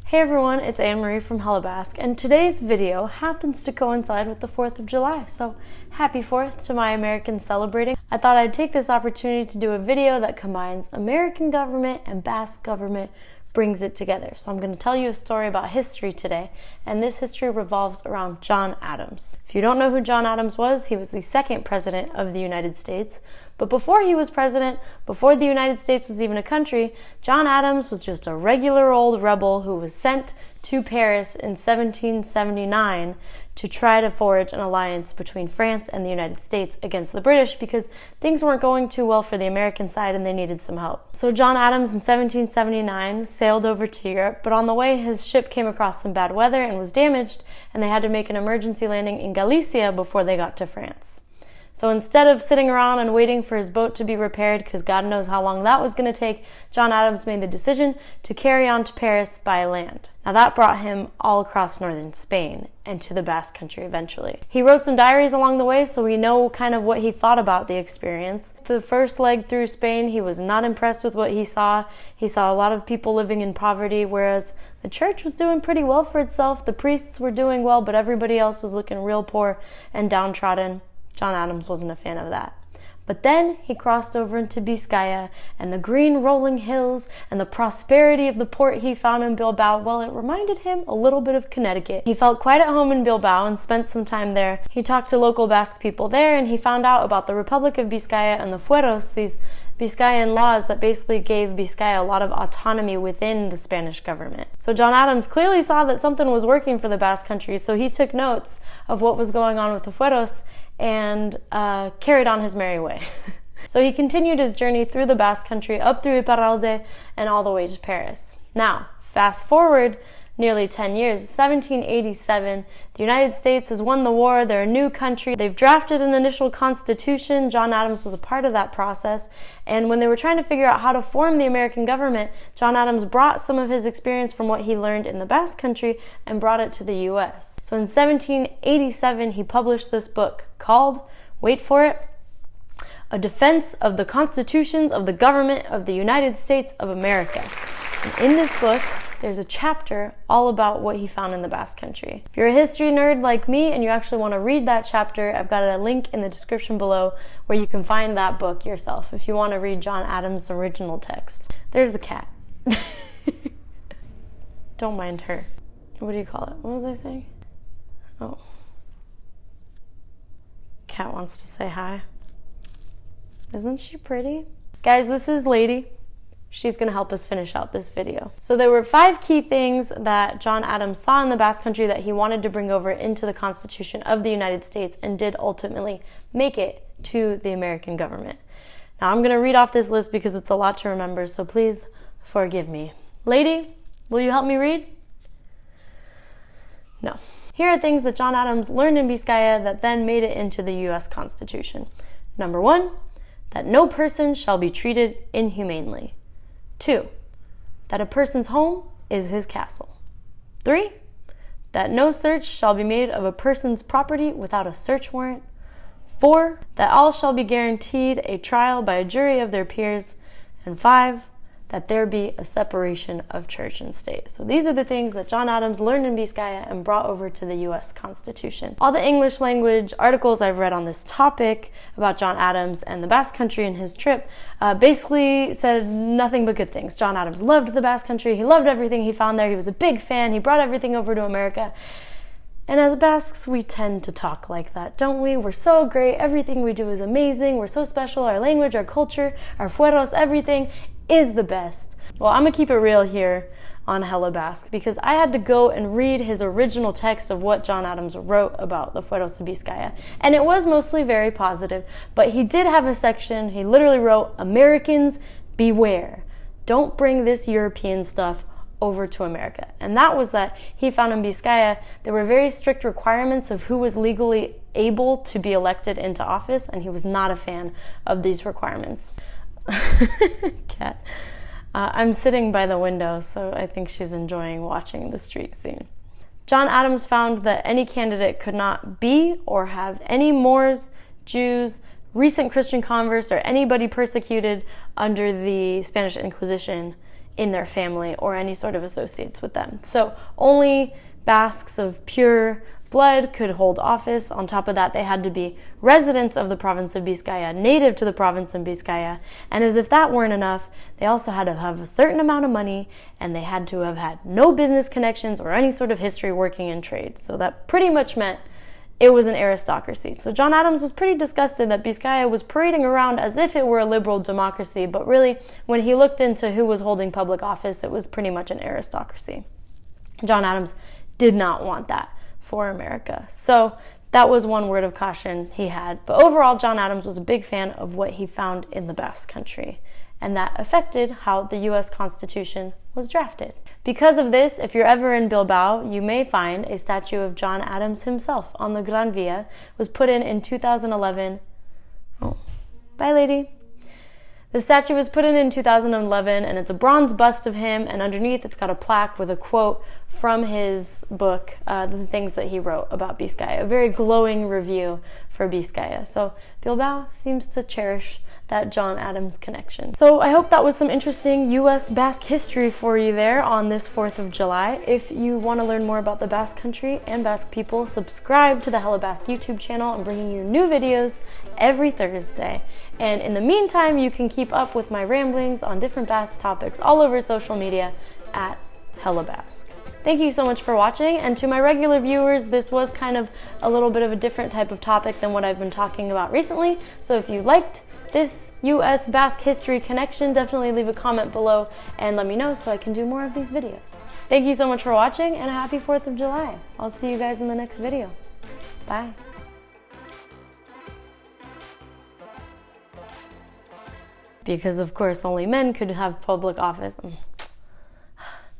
Hey everyone, it's Anne-Marie from Basque, and today's video happens to coincide with the 4th of July, so happy 4th to my Americans celebrating. I thought I'd take this opportunity to do a video that combines American government and Basque government, brings it together. So I'm going to tell you a story about history today, and this history revolves around John Adams. If you don't know who John Adams was, he was the second president of the United States. But before he was president, before the United States was even a country, John Adams was just a regular old rebel who was sent to Paris in 1779 to try to forge an alliance between France and the United States against the British because things weren't going too well for the American side and they needed some help. So John Adams in 1779 sailed over to Europe, but on the way his ship came across some bad weather and was damaged, and they had to make an emergency landing in Galicia before they got to France. So instead of sitting around and waiting for his boat to be repaired, because God knows how long that was going to take, John Adams made the decision to carry on to Paris by land. Now that brought him all across northern Spain and to the Basque Country eventually. He wrote some diaries along the way, so we know kind of what he thought about the experience. The first leg through Spain, he was not impressed with what he saw. He saw a lot of people living in poverty, whereas the church was doing pretty well for itself. The priests were doing well, but everybody else was looking real poor and downtrodden. John Adams wasn't a fan of that. But then he crossed over into Biscaya, and the green rolling hills and the prosperity of the port he found in Bilbao, well, it reminded him a little bit of Connecticut. He felt quite at home in Bilbao and spent some time there. He talked to local Basque people there, and he found out about the Republic of Biscaya and the fueros, these Biscayan laws that basically gave Biscaya a lot of autonomy within the Spanish government. So John Adams clearly saw that something was working for the Basque Country, so he took notes of what was going on with the fueros and carried on his merry way. So he continued his journey through the Basque Country, up through Iparralde, and all the way to Paris. Now, fast forward nearly 10 years, 1787, the United States has won the war, they're a new country, they've drafted an initial constitution, John Adams was a part of that process, and when they were trying to figure out how to form the American government, John Adams brought some of his experience from what he learned in the Basque Country and brought it to the US. So in 1787, he published this book called, wait for it, A Defense of the Constitutions of the Government of the United States of America. And in this book, there's a chapter all about what he found in the Basque Country. If you're a history nerd like me and you actually want to read that chapter, I've got a link in the description below where you can find that book yourself if you want to read John Adams' original text. There's the cat. Don't mind her. What do you call it? What was I saying? Oh. Cat wants to say hi. Isn't she pretty? Guys, this is Lady. She's going to help us finish out this video. So there were 5 key things that John Adams saw in the Basque Country that he wanted to bring over into the Constitution of the United States and did ultimately make it to the American government. Now I'm going to read off this list because it's a lot to remember, so please forgive me. Lady, will you help me read? No. Here are things that John Adams learned in Biscaya that then made it into the U.S. Constitution. Number 1, that no person shall be treated inhumanely. 2, that a person's home is his castle. 3, that no search shall be made of a person's property without a search warrant. 4, that all shall be guaranteed a trial by a jury of their peers. And 5, that there be a separation of church and state. So these are the things that John Adams learned in Biscaya and brought over to the U.S. Constitution. All the English language articles I've read on this topic about John Adams and the Basque Country and his trip basically said nothing but good things. John Adams loved the Basque Country. He loved everything he found there. He was a big fan. He brought everything over to America. And as Basques, we tend to talk like that, don't we? We're so great. Everything we do is amazing. We're so special. Our language, our culture, our fueros, everything is the best. Well, I'm gonna keep it real here on Basque because I had to go and read his original text of what John Adams wrote about the fueros of Biscaya. And it was mostly very positive, but he did have a section, he literally wrote, Americans, beware. Don't bring this European stuff over to America. And that was that he found in Biscaya there were very strict requirements of who was legally able to be elected into office, and he was not a fan of these requirements. Cat. I'm sitting by the window, so I think she's enjoying watching the street scene. John Adams found that any candidate could not be or have any Moors, Jews, recent Christian converts, or anybody persecuted under the Spanish Inquisition in their family or any sort of associates with them. So only Basques of pure blood could hold office. On top of that, they had to be residents of the province of Vizcaya, native to the province of Vizcaya. And as if that weren't enough, they also had to have a certain amount of money, and they had to have had no business connections or any sort of history working in trade. So that pretty much meant it was an aristocracy. So John Adams was pretty disgusted that Vizcaya was parading around as if it were a liberal democracy, but really, when he looked into who was holding public office, it was pretty much an aristocracy. John Adams did not want that for America. So that was one word of caution he had. But overall, John Adams was a big fan of what he found in the Basque Country, and that affected how the U.S. Constitution was drafted. Because of this, if you're ever in Bilbao, you may find a statue of John Adams himself on the Gran Via. It was put in 2011. Oh, bye, lady. The statue was put in 2011, and it's a bronze bust of him, and underneath it's got a plaque with a quote from his book, the things that he wrote about Vizcaya, a very glowing review for Vizcaya. So Bilbao seems to cherish that John Adams connection. So I hope that was some interesting U.S. Basque history for you there on this 4th of July. If you want to learn more about the Basque Country and Basque people, subscribe to the Hella Basque YouTube channel. I'm bringing you new videos every Thursday. And in the meantime, you can keep up with my ramblings on different Basque topics all over social media at Hella Basque. Thank you so much for watching, and to my regular viewers, this was kind of a little bit of a different type of topic than what I've been talking about recently. So if you liked this U.S. Basque history connection, definitely leave a comment below and let me know so I can do more of these videos. Thank you so much for watching, and a happy 4th of July. I'll see you guys in the next video. Bye. Because of course only men could have public office.